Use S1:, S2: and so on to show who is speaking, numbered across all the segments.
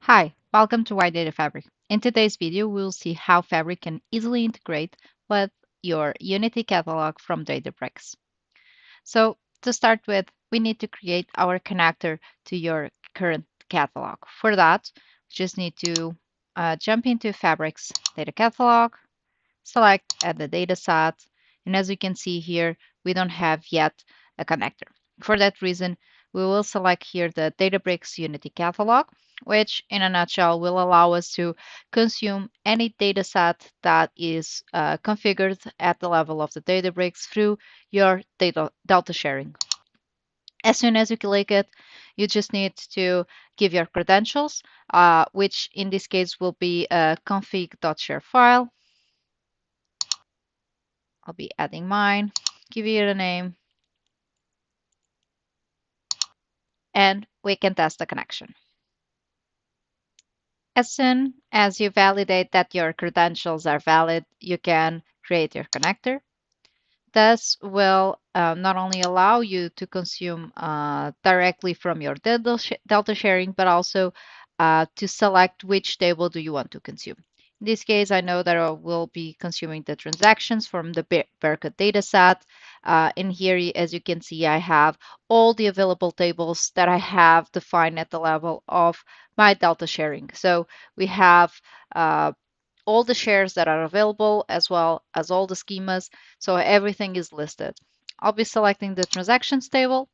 S1: Hi, welcome to Ydata Fabric. In today's video, we'll see how Fabric can easily integrate with your Unity catalog from Databricks. So to start with, we need to create our connector to your current catalog. For that, we just need to jump into Fabric's data catalog, select add the dataset, and as you can see here, we don't have yet a connector. For that reason, we will select here the Databricks Unity Catalog, which in a nutshell will allow us to consume any dataset that is configured at the level of the Databricks through your data sharing. As soon as you click it, you just need to give your credentials, which in this case will be a config.share file. I'll be adding mine, give it a name, and we can test the connection. As soon as you validate that your credentials are valid, you can create your connector. This will not only allow you to consume directly from your delta sharing, but also to select which table do you want to consume. In this case, I know that I will be consuming the transactions from the Berka dataset. In here, as you can see, I have all the available tables that I have defined at the level of my delta sharing. So we have uh, all the shares that are available as well as all the schemas. So everything is listed. I'll be selecting the transactions table,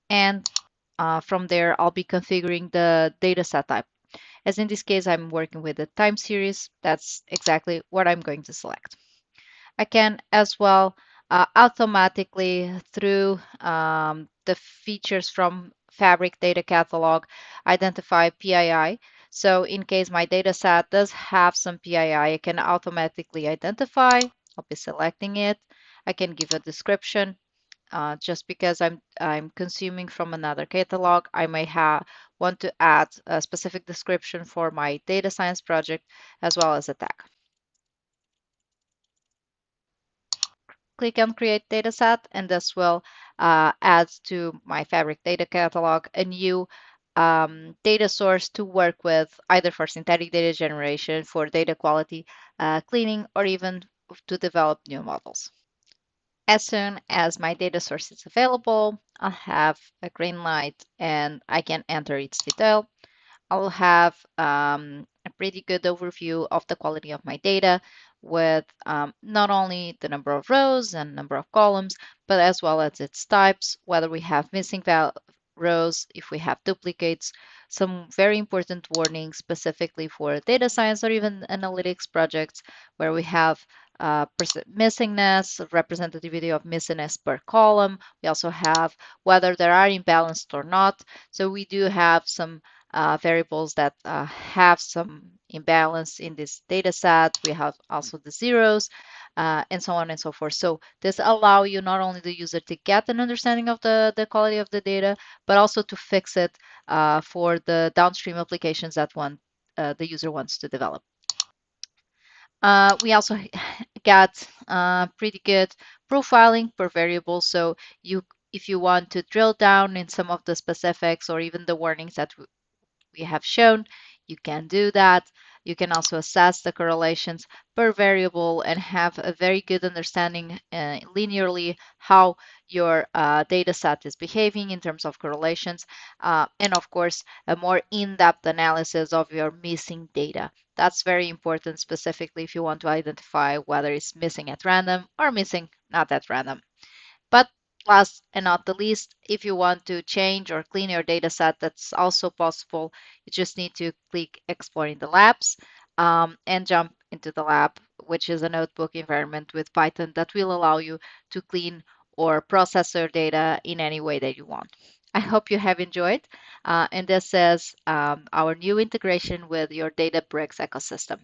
S1: and from there, I'll be configuring the dataset type. As in this case, I'm working with the time series. That's exactly what I'm going to select. I can as well automatically through the features from Fabric Data Catalog identify PII. So in case my data set does have some PII, I can automatically identify. I'll be selecting it. I can give a description. Just because I'm consuming from another catalog, I may want to add a specific description for my data science project as well as a tag. Click on Create Dataset, and this will add to my Fabric data catalog a new data source to work with, either for synthetic data generation, for data quality cleaning, or even to develop new models. As soon as my data source is available, I'll have a green light and I can enter its detail. I'll have a pretty good overview of the quality of my data with not only the number of rows and number of columns, but as well as its types, whether we have missing rows, if we have duplicates, some very important warnings specifically for data science or even analytics projects where we have missingness, representativity of missingness per column. We also have whether there are imbalanced or not. So we do have some variables that have some imbalance in this data set. We have also the zeros and so on and so forth. So this allow you not only the user to get an understanding of the quality of the data, but also to fix it for the downstream applications that the user wants to develop. We also got pretty good profiling per variable. So if you want to drill down in some of the specifics or even the warnings that we have shown, you can do that. You can also assess the correlations per variable and have a very good understanding linearly how your data set is behaving in terms of correlations. And of course, a more in-depth analysis of your missing data. That's very important, specifically if you want to identify whether it's missing at random or missing not at random. But last and not the least, if you want to change or clean your data set, that's also possible. You just need to click Exploring the Labs and jump into the lab, which is a notebook environment with Python that will allow you to clean or process your data in any way that you want. I hope you have enjoyed. And this is our new integration with your Databricks ecosystem.